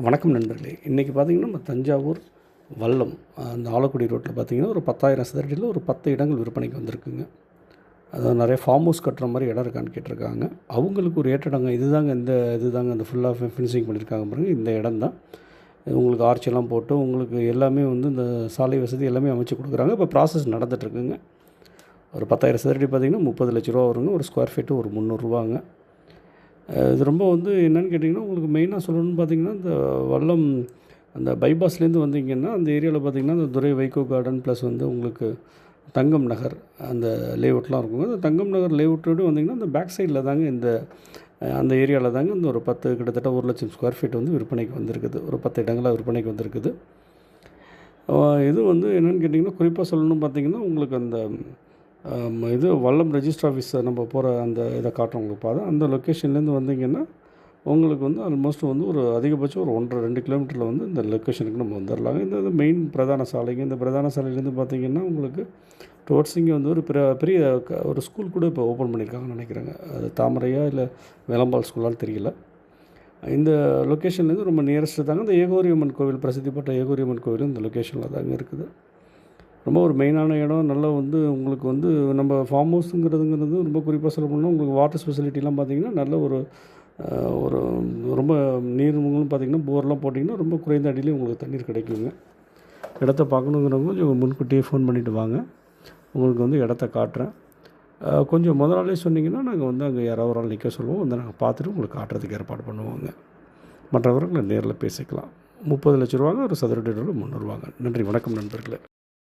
வணக்கம் நண்பர்களே. இன்றைக்கி பார்த்திங்கன்னா நம்ம தஞ்சாவூர் வல்லம் அந்த ஆலக்குடி ரோட்டில் பார்த்திங்கன்னா ஒரு 10,000 சதுரடியில் ஒரு 10 இடங்கள் விற்பனைக்கு வந்திருக்குங்க. அதாவது நிறைய ஃபார்ம் ஹவுஸ் கட்டுற மாதிரி இடம் இருக்கான்னு கேட்டிருக்காங்க. அவங்களுக்கு ஒரு ஏற்ற இடங்க இதுதாங்க அந்த ஃபுல்லாக ஃபினிஷிங் பண்ணியிருக்காங்க பாருங்கள். இந்த இடம் தான் உங்களுக்கு ஆர்ச்செல்லாம் போட்டு உங்களுக்கு எல்லாமே இந்த சாலை வசதி எல்லாமே அமைச்சு கொடுக்குறாங்க. இப்போ ப்ராசஸ் நடந்துகிட்ருக்குங்க. ஒரு 10,000 சதுரடி பார்த்திங்கன்னா 30 லட்ச ரூபா வருங்க. ஒரு ஸ்கொயர் ஃபீட்டு ஒரு 300 ரூபாங்க. இது ரொம்ப என்னென்னு கேட்டிங்கன்னா, உங்களுக்கு மெயினாக சொல்லணும்னு பார்த்திங்கன்னா, இந்த வல்லம் அந்த பைபாஸ்லேருந்து வந்தீங்கன்னா, அந்த ஏரியாவில் பார்த்திங்கன்னா, அந்த துரை வைகோ கார்டன் ப்ளஸ் உங்களுக்கு தங்கம் நகர் அந்த லேஅவுட்லாம் இருக்குங்க. அந்த தங்கம் நகர் லேஅவுட்டோடு வந்திங்கன்னா, அந்த பேக் சைடில் தாங்க அந்த ஏரியாவில் தாங்க இந்த ஒரு கிட்டத்தட்ட 1,00,000 ஸ்கொயர் ஃபீட் விற்பனைக்கு வந்திருக்குது. ஒரு 10 இடங்களாக விற்பனைக்கு வந்திருக்குது. இது என்னென்னு கேட்டிங்கன்னா, குறிப்பாக சொல்லணும்னு பார்த்திங்கன்னா, உங்களுக்கு அந்த இது வல்லம் ரெஜிஸ்டர் ஆஃபீஸ் நம்ம போகிற அந்த இதை காட்டுறோம் உங்களுக்கு பாதை. அந்த லொக்கேஷன்லேருந்து வந்தீங்கன்னா உங்களுக்கு ஆல்மோஸ்ட் ஒரு அதிகபட்சம் ஒரு 1.5-2 கிலோமீட்டரில் இந்த லொக்கேஷனுக்கு நம்ம வந்துடலாங்க. இந்த மெயின் பிரதான சாலைங்க. இந்த பிரதான சாலையிலேருந்து பார்த்திங்கன்னா உங்களுக்கு டுவர்ட்ஸ் இங்கே ஒரு பெரிய ஒரு ஸ்கூல் கூட இப்போ ஓப்பன் பண்ணியிருக்காங்கன்னு நினைக்கிறேங்க. அது தாமரையா இல்லை வேலம்பாள் ஸ்கூலான்னு தெரியல. இந்த லொக்கேஷன்லேருந்து ரொம்ப நியரஸ்ட்டு தாங்க இந்த ஏகோரியம்மன் கோவில், பிரசித்தி பெற்ற ஏகோரியம்மன் கோவிலும் இந்த லொக்கேஷனில் தாங்க இருக்குது. ரொம்ப ஒரு மெயினான இடம். நல்லா உங்களுக்கு நம்ம ஃபார்ம் ஹவுஸுங்கிறதுங்கிறது ரொம்ப குறிப்பாக சொல்ல போனால் உங்களுக்கு வாட்டர் ஃபெசிலிட்டிலாம் பார்த்திங்கன்னா நல்ல ஒரு ரொம்ப நீர்மங்களும் பார்த்திங்கன்னா போர்லாம் போட்டிங்கன்னா ரொம்ப குறைந்த அடியிலே உங்களுக்கு தண்ணீர் கிடைக்குங்க. இடத்த பார்க்கணுங்கிறவங்க கொஞ்சம் முன்கூட்டியே ஃபோன் பண்ணிவிட்டு வாங்க. உங்களுக்கு இடத்த காட்டுறேன். கொஞ்சம் முதல் நாளே சொன்னிங்கன்னா நாங்கள் அங்கே யாராவது ஒரு ஆள் நிற்க சொல்லுவோம். நாங்கள் பார்த்துட்டு உங்களுக்கு காட்டுறதுக்கு ஏற்பாடு பண்ணுவோங்க. மற்றவர்களை நேரில் பேசிக்கலாம். 30 லட்ச ரூபாங்க. ஒரு சதுரடி 300 ரூபாங்க. நன்றி. வணக்கம் நண்பர்களே.